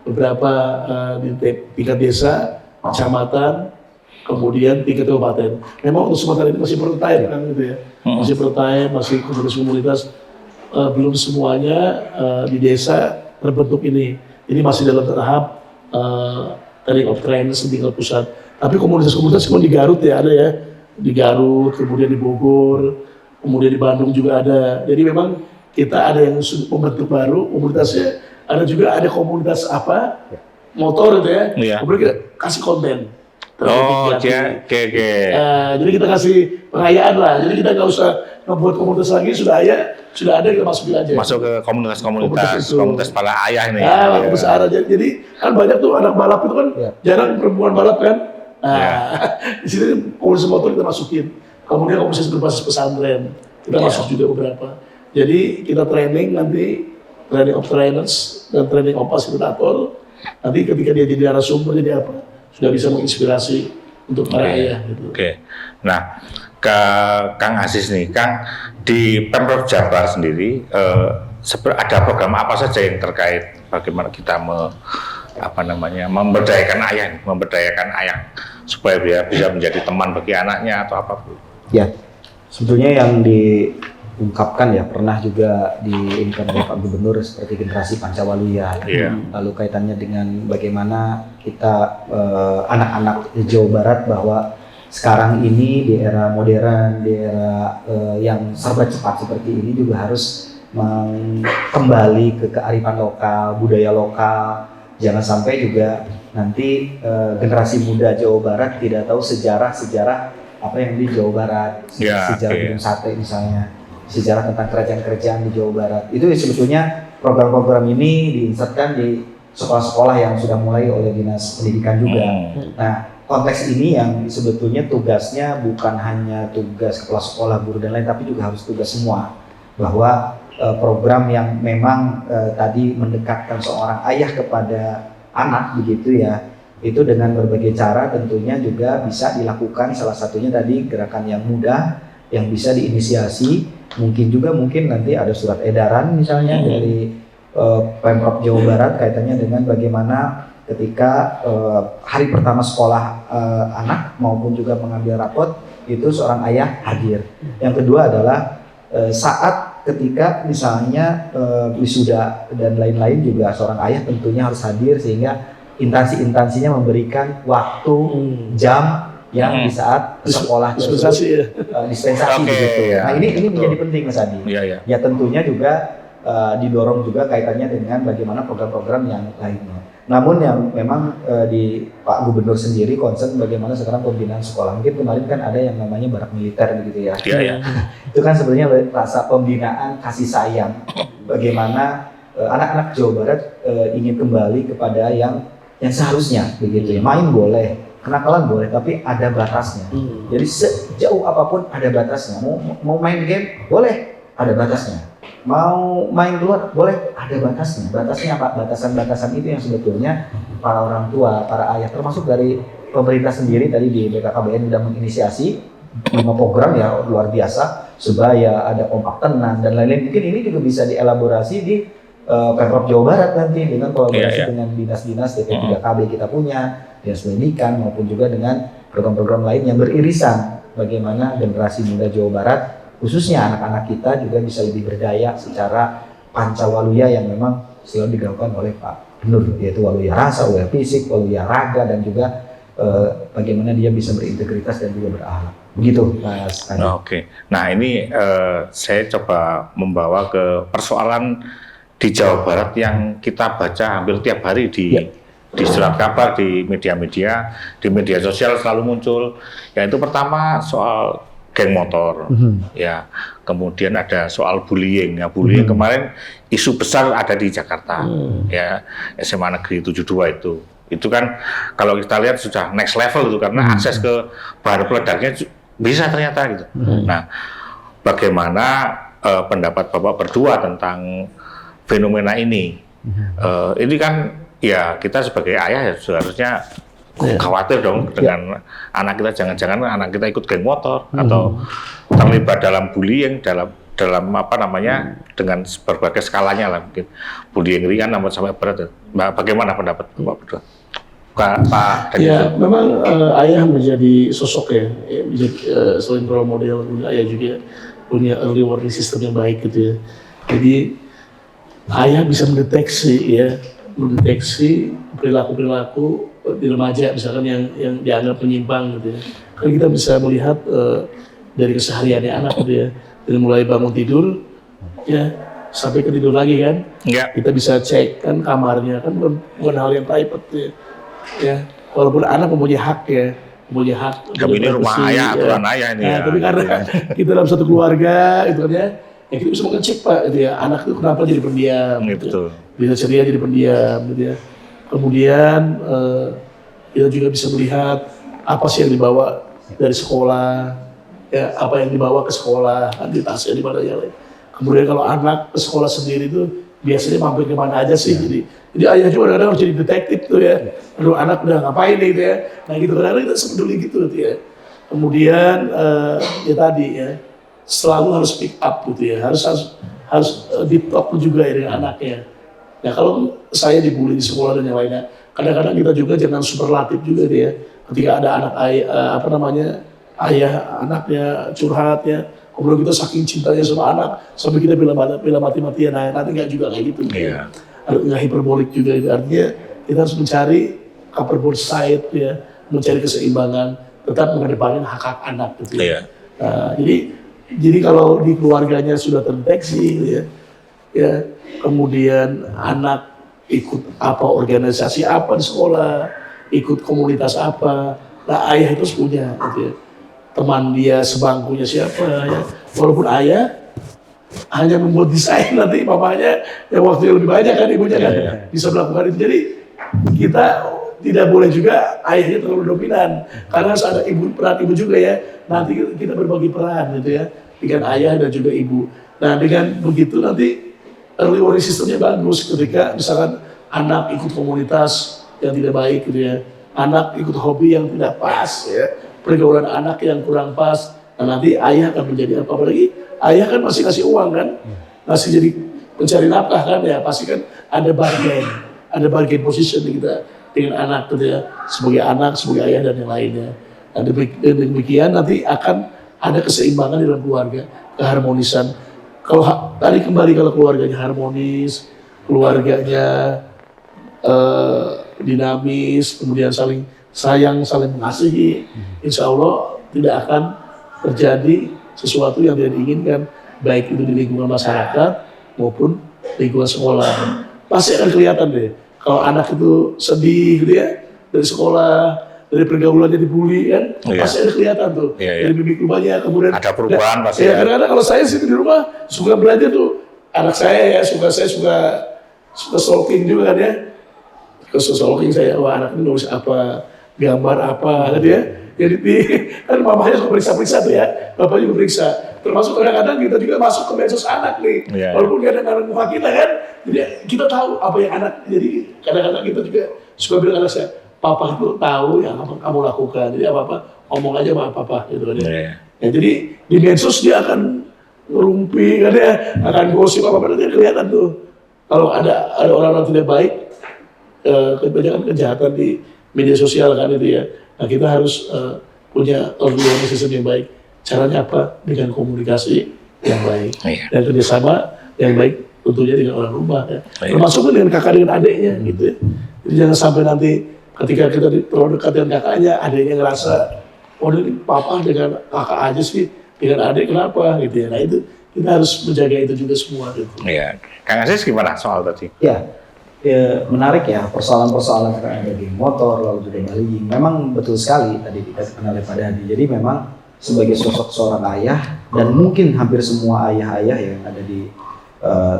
Beberapa di tingkat desa, kecamatan, kemudian tingkat kabupaten. Memang untuk sementara ini masih prototype kan gitu ya. Masih prototype, masih komunitas-komunitas, belum semuanya di desa terbentuk ini. Ini masih dalam tahap training of trainers di tingkat pusat. Tapi komunitas-komunitas cuma di Garut ya ada ya, di Garut, kemudian di Bogor, kemudian di Bandung juga ada. Jadi memang kita ada yang membentuk baru komunitasnya. Ada juga ada komunitas motor gitu ya. Iya. Kemudian kita kasih konten. Oke. Jadi kita kasih pengayaan lah. Jadi kita nggak usah membuat komunitas lagi, sudah ada kita masukin aja. Masuk ke komunitas para ayah ini. Besar aja. Jadi kan banyak tuh anak balap itu kan jarang perempuan balap kan. Di sini komunitas motor kita masukin. Kemudian komunitas berbasis pesantren kita masuk juga beberapa. Jadi kita training nanti, training of trainers dan training of fasilitator. Nanti ketika dia jadi narasumber jadi apa? Sudah bisa menginspirasi untuk para ayah. Gitu. Oke. Nah, ke Kang Aziz nih, Kang, di Pemprov Jabar sendiri ada program apa saja yang terkait bagaimana kita memberdayakan ayah supaya dia bisa menjadi teman bagi anaknya atau apapun. Ya, sebetulnya yang diungkapkan ya pernah juga diinginkan oleh Pak Gubernur seperti generasi Pancawaluya. Lalu kaitannya dengan bagaimana kita anak-anak di Jawa Barat bahwa sekarang ini di era modern, di era yang serba cepat seperti ini juga harus kembali ke kearifan lokal, budaya lokal. Jangan sampai juga nanti generasi muda Jawa Barat tidak tahu sejarah apa yang di Jawa Barat, sejarah Gunung Sate misalnya, sejarah tentang kerajaan-kerajaan di Jawa Barat. Itu sebetulnya program-program ini diinsertkan di sekolah-sekolah yang sudah mulai oleh Dinas Pendidikan juga. Nah, konteks ini yang sebetulnya tugasnya bukan hanya tugas kepala sekolah, guru dan lain, tapi juga harus tugas semua, bahwa program yang memang tadi mendekatkan seorang ayah kepada anak begitu ya, itu dengan berbagai cara tentunya juga bisa dilakukan. Salah satunya tadi gerakan yang mudah yang bisa diinisiasi, mungkin nanti ada surat edaran misalnya dari Pemprov Jawa Barat kaitannya dengan bagaimana ketika hari pertama sekolah anak maupun juga mengambil rapot itu seorang ayah hadir. Yang kedua adalah saat ketika misalnya wisuda dan lain-lain juga seorang ayah tentunya harus hadir, sehingga instansi-instansinya memberikan waktu jam yang di saat sekolah dispensasi dispensasi begitu. Nah ini menjadi penting Mas Adi. Ya tentunya juga didorong juga kaitannya dengan bagaimana program-program yang lainnya. Namun yang memang di Pak Gubernur sendiri concern bagaimana sekarang pembinaan sekolah. Mungkin kemarin kan ada yang namanya barak militer begitu ya. Itu kan sebenarnya rasa pembinaan kasih sayang. Bagaimana anak-anak Jawa Barat ingin kembali kepada yang seharusnya begitu ya. Main boleh, kenakalan boleh, tapi ada batasnya. Jadi sejauh apapun ada batasnya. Mau main game boleh, ada batasnya. Mau main keluar boleh, ada batasnya. Batasnya apa? Batasan-batasan itu yang sebetulnya para orang tua, para ayah, termasuk dari pemerintah sendiri tadi di BKKBN sudah menginisiasi 5 program ya luar biasa, Sebaya, ada Kompak Tenang dan lain-lain. Mungkin ini juga bisa dielaborasi di Pemprov Jawa Barat nanti dengan kolaborasi dengan dinas-dinas DP3KB kita punya, dinas pendidikan maupun juga dengan program-program lain yang beririsan. Bagaimana generasi muda Jawa Barat khususnya anak-anak kita juga bisa lebih berdaya secara pancawaluya yang memang selalu digaungkan oleh Pak Gubernur, yaitu waluya rasa, waluya fisik, waluya raga, dan juga bagaimana dia bisa berintegritas dan juga berakhlak. Begitu Mas Adi. Oke. Nah ini saya coba membawa ke persoalan di Jawa Barat yang kita baca hampir tiap hari di surat kabar, di media-media, di media sosial selalu muncul. Yaitu pertama soal geng motor, ya, kemudian ada soal bullying. Ya, bullying kemarin isu besar ada di Jakarta, ya, SMA Negeri 72 itu kan kalau kita lihat sudah next level itu karena akses ke bahan peledaknya bisa ternyata gitu. Nah, bagaimana pendapat Bapak berdua tentang fenomena ini? Ini kan ya kita sebagai ayah ya seharusnya khawatir dong dengan anak kita, jangan-jangan anak kita ikut geng motor atau terlibat dalam bullying, dalam apa namanya, dengan berbagai skalanya lah, mungkin bullying ringan sampai berat. Bagaimana pendapat Bapak berdua? Pak ya, memang ayah menjadi sosok ya, menjadi selain role model, ayah juga punya early warning system yang baik gitu ya. Jadi ayah bisa mendeteksi perilaku-perilaku di remaja misalkan yang dianggap menyimpang gitu ya. Kan kita bisa melihat dari kesehariannya anak gitu ya, dari mulai bangun tidur ya sampai ke tidur lagi kan. Kita bisa cek kan kamarnya, kan bukan hal yang private ya. Walaupun anak mempunyai hak ya, Kami ini rumah ayah, aturan ayah ini ya. Tapi karena kita dalam satu keluarga gitu kan ya kita bisa mengecek Pak gitu ya, anak itu kenapa jadi pendiam gitu. Bisa ceria jadi pendiam gitu ya. Kemudian kita juga bisa melihat apa sih yang dibawa dari sekolah, ya apa yang dibawa ke sekolah, nanti tasnya di mana yang lain. Kemudian kalau anak ke sekolah sendiri itu biasanya mampir kemana aja sih, jadi ayah juga kadang-kadang harus jadi detektif tuh ya. Aduh anak udah ngapain nih gitu ya. Nah gitu kadang-kadang kita sepeduli gitu ya. Kemudian ya tadi ya selalu harus pick up gitu ya, harus deep talk juga ya dengan anaknya. Nah kalau saya dibully di sekolah dan yang lainnya, kadang-kadang kita juga jangan superlatif juga ya. Ketika ada anak ayah anaknya curhat ya, kemudian kita saking cintanya sama anak sampai kita bela mati-matian, nah nanti nggak juga kayak gitu. Nggak hiperbolik juga itu. Artinya kita harus mencari upper both side ya, mencari keseimbangan, tetap mengedepankan hak-hak anak gitu ya. Jadi kalau di keluarganya sudah terdeteksi gitu ya, kemudian anak ikut apa organisasi apa di sekolah, ikut komunitas apa, nah ayah itu punya gitu ya. Teman dia sebangkunya siapa ya, walaupun ayah hanya membuat desain, nanti papanya yang waktu yang lebih banyak kan, ibunya kan bisa melakukan itu. Jadi kita tidak boleh juga ayahnya terlalu dominan, karena harus ada peran ibu juga ya. Nanti kita berbagi peran gitu ya, dengan ayah dan juga ibu. Nah dengan begitu nanti early warning systemnya bagus ketika misalkan anak ikut komunitas yang tidak baik gitu ya, anak ikut hobi yang tidak pas ya, pergaulan anak yang kurang pas. Nah nanti ayah akan menjadi apa? Apalagi ayah kan masih kasih uang kan, masih jadi pencari nafkah kan ya, pasti kan ada bargain position kita dengan anak gitu ya, sebagai anak, sebagai ayah dan yang lainnya. Nah demikian nanti akan ada keseimbangan di dalam keluarga, keharmonisan. Kalau tadi kembali kalau keluarganya harmonis, keluarganya dinamis, kemudian saling sayang, saling mengasihi, insya Allah tidak akan terjadi sesuatu yang tidak diinginkan, baik itu di lingkungan masyarakat maupun lingkungan sekolah. Pasti akan kelihatan deh kalau anak itu sedih gitu ya dari sekolah, dari pergaulannya dibully kan, pasti ada kelihatan tuh dari mimik rumahnya. Kemudian ada perubahan pasti. Ya kadang-kadang kalau saya sih di rumah suka belajar tuh, anak saya ya suka stalking juga kan ya, stalking saya, wah anak ini nulis apa, gambar apa kan ya. Jadi kan mamanya suka periksa-periksa tuh ya, bapaknya juga periksa. Termasuk kadang-kadang kita juga masuk ke medsos anak nih, walaupun kadang-kadang muka kita kan, jadi kita tahu apa yang anak. Jadi kadang-kadang kita juga suka bilang anak saya, papa itu tahu yang apa kamu lakukan, jadi apa-apa ngomong aja sama papa gitu kan ya. Ya jadi di medsos dia akan ngerumpi kan ya, akan gosip apa-apa, nanti kelihatan tuh. Kalau ada orang-orang tidak baik, kebanyakan kejahatan di media sosial kan itu ya. Nah kita harus punya organisasi sistem yang baik. Caranya apa? Dengan komunikasi yang baik dan kerjasama yang baik tentunya dengan orang rumah ya. Termasuk dengan kakak dengan adiknya gitu ya. Jadi jangan sampai nanti ketika kita terlalu dekat dengan kakaknya, adiknya ngerasa, oh ini papa dengan kakak aja sih, dengan adik kenapa gitu ya. Nah itu kita harus menjaga itu juga semua gitu. Iya. Kang Aziz gimana soal tadi? Ya, menarik ya persoalan-persoalan yang ada di motor lalu juga bullying. Memang betul sekali tadi dikatakan oleh Pak Dadi. Jadi memang sebagai sosok seorang ayah dan mungkin hampir semua ayah-ayah yang ada di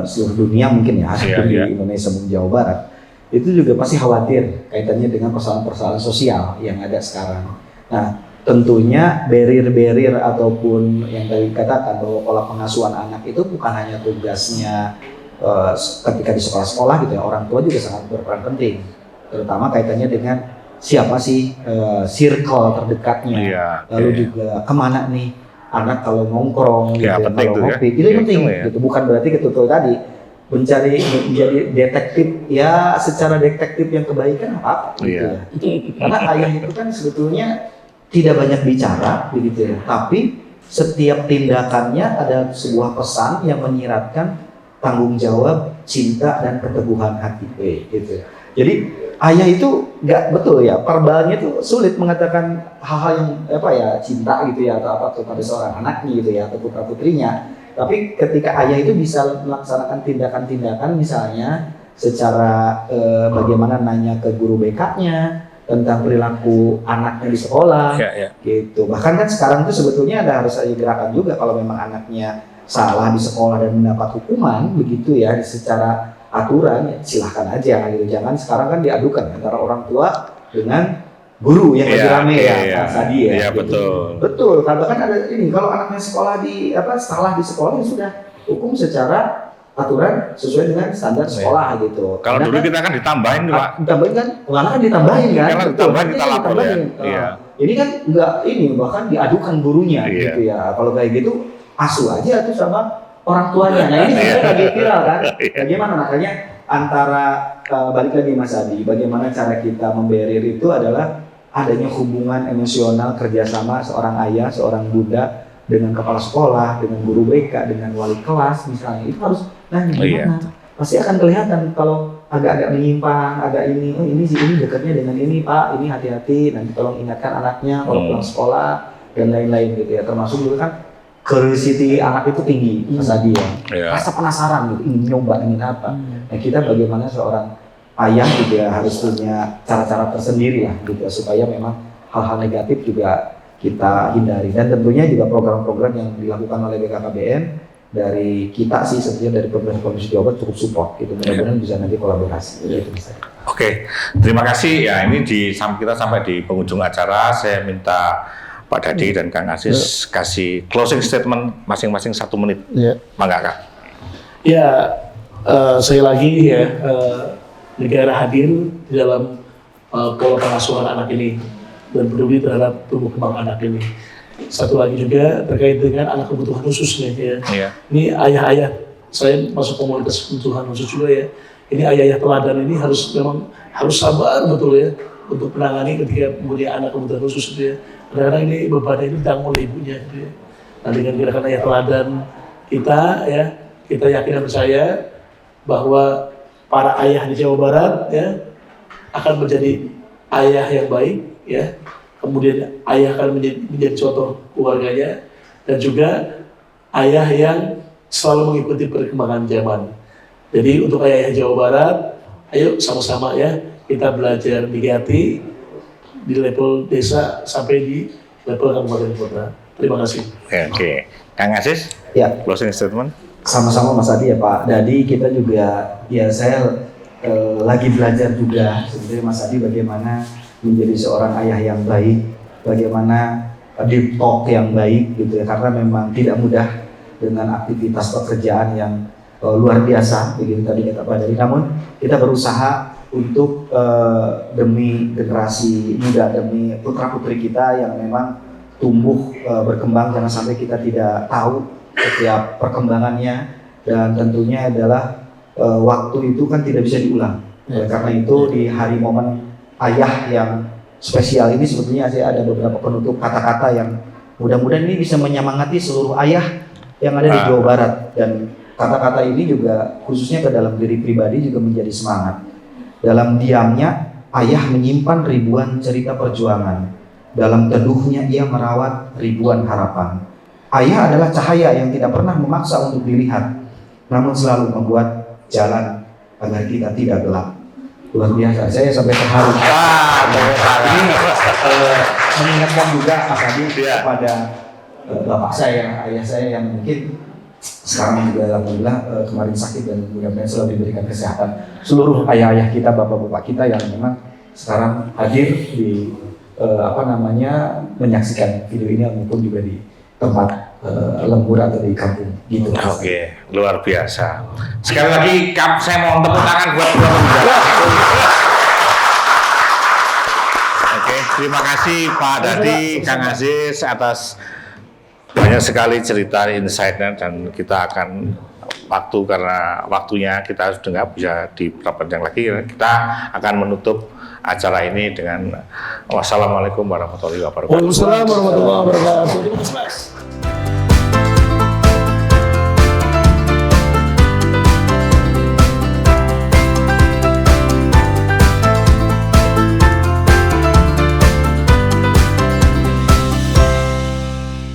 seluruh dunia mungkin ya, di Indonesia maupun Jawa Barat, itu juga pasti khawatir kaitannya dengan persoalan-persoalan sosial yang ada sekarang. Nah, tentunya barrier-barrier ataupun yang tadi dikatakan bahwa pola pengasuhan anak itu bukan hanya tugasnya ketika di sekolah-sekolah gitu ya, orang tua juga sangat berperan penting, terutama kaitannya dengan siapa sih circle terdekatnya, lalu juga kemana nih anak kalau nongkrong, gitu, kalau ngopi, itu penting. Gitu. Bukan berarti ketutul tadi mencari menjadi detektif ya, secara detektif yang kebaikan apa gitu ya. Karena ayah itu kan sebetulnya tidak banyak bicara begitu ya, tapi setiap tindakannya ada sebuah pesan yang menyiratkan tanggung jawab, cinta dan keteguhan hati gitu. Jadi ayah itu nggak betul ya, verbalnya tuh sulit mengatakan hal-hal yang apa ya, cinta gitu ya atau apa kepada seorang anaknya gitu ya atau putra putrinya. Tapi ketika ayah itu bisa melaksanakan tindakan-tindakan misalnya secara bagaimana nanya ke guru BK-nya tentang perilaku anaknya di sekolah, gitu. Bahkan kan sekarang tuh sebetulnya harus ada gerakan juga kalau memang anaknya salah di sekolah dan mendapat hukuman begitu ya secara aturan, ya silahkan aja gitu. Jangan sekarang kan diadukan antara orang tua dengan guru yang lebih rame tadi ya. Iya gitu. Betul. Kalau kan ada ini, kalau anaknya sekolah di salah di sekolah ya sudah hukum secara aturan sesuai dengan standar sekolah gitu. Kalau dulu kan kita kan ditambahin Pak. Ditambahin kan, anak kan ditambahin kan. Karena ditambahin kita lapor ya. Ini kan enggak ini, bahkan diadukan gurunya gitu ya. Kalau kayak gitu asuh aja tuh sama orang tuanya. Nah ini sebenarnya lagi viral kan. Bagaimana makanya antara balik lagi Mas Adi, bagaimana cara kita membarrier itu adalah adanya hubungan emosional kerjasama seorang ayah, seorang bunda dengan kepala sekolah, dengan guru BK, dengan wali kelas misalnya. Itu harus nanya gimana. Pasti akan kelihatan kalau agak-agak menyimpang, agak ini, oh ini sih ini dekatnya dengan ini Pak, ini hati-hati, nanti tolong ingatkan anaknya kalau pulang sekolah dan lain-lain gitu ya. Termasuk dulu kan curiosity anak itu tinggi, Mas Adi ya. Rasa penasaran gitu, ingin nyoba, ingin apa. Nah kita bagaimana seorang ayah juga harus punya cara-cara tersendiri lah gitu supaya memang hal-hal negatif juga kita hindari. Dan tentunya juga program-program yang dilakukan oleh BKKBN dari kita sih sebetulnya dari Provinsi Jawa Barat cukup support gitu. Mudah-mudahan bisa nanti kolaborasi gitu. Oke. Oke, terima kasih. Ya, ini kita sampai di penghujung acara. Saya minta Pak Dadi dan Kang Aziz kasih closing statement masing-masing 1 menit. Mangga, Kak. Ya, sekali lagi ya, negara hadir di dalam pola pengasuhan anak ini dan peduli terhadap tumbuh kembang anak ini. Satu lagi juga terkait dengan anak kebutuhan khusus nih ya. Iya. Ini ayah-ayah, saya masuk komunitas kebutuhan khusus juga ya. Ini ayah-ayah teladan ini harus sabar betul ya untuk menangani ketika mempunyai anak kebutuhan khusus itu ya. Kadang-kadang ini bebannya ini ditanggung oleh ibunya gitu ya. Nah dengan gerakan ayah teladan kita ya, kita yakin dan percaya bahwa para ayah di Jawa Barat ya akan menjadi ayah yang baik ya. Kemudian ayah akan menjadi contoh keluarganya dan juga ayah yang selalu mengikuti perkembangan zaman. Jadi untuk ayah Jawa Barat, ayo sama-sama ya kita belajar migrasi di level desa sampai di level kabupaten kota. Terima kasih. Oke. Kang Aziz, Ya, closing statement. sama-sama Mas Adi ya Pak Dadi, kita juga ya saya lagi belajar juga sebenarnya Mas Adi bagaimana menjadi seorang ayah yang baik, bagaimana deep talk yang baik gitu ya, karena memang tidak mudah dengan aktivitas pekerjaan yang luar biasa begitu tadi kata Pak Dadi. Namun kita berusaha untuk demi generasi muda, demi putra-putri kita yang memang tumbuh berkembang, jangan sampai kita tidak tahu setiap perkembangannya, dan tentunya adalah waktu itu kan tidak bisa diulang. Karena itu di hari momen ayah yang spesial ini sebetulnya saya ada beberapa penutup kata-kata yang mudah-mudahan ini bisa menyemangati seluruh ayah yang ada di Jawa Barat, dan kata-kata ini juga khususnya ke dalam diri pribadi juga menjadi semangat. Dalam diamnya ayah menyimpan ribuan cerita perjuangan, dalam teduhnya ia merawat ribuan harapan. Ayah adalah cahaya yang tidak pernah memaksa untuk dilihat, namun selalu membuat jalan agar kita tidak gelap. Luar biasa, saya sampai terharu. Ini mengingatkan juga Pak Adi kepada bapak saya, ayah saya yang mungkin sekarang juga alhamdulillah kemarin sakit dan mudah-mudahan selalu diberikan kesehatan. Seluruh ayah-ayah kita, bapak-bapak kita yang memang sekarang hadir di menyaksikan video ini maupun juga di tempat lembur atau di kampung gitu. Oke, luar biasa. Sekali lagi saya mau tepuk tangan buat dua pembicara. Oke, terima kasih Pak Dadi, Kang Aziz atas banyak sekali cerita insight-nya, dan kita akan karena waktunya kita sudah nggak bisa diperpanjang lagi, kita akan menutup acara ini dengan wassalamualaikum warahmatullahi wabarakatuh. Waalaikumsalam warahmatullahi wabarakatuh.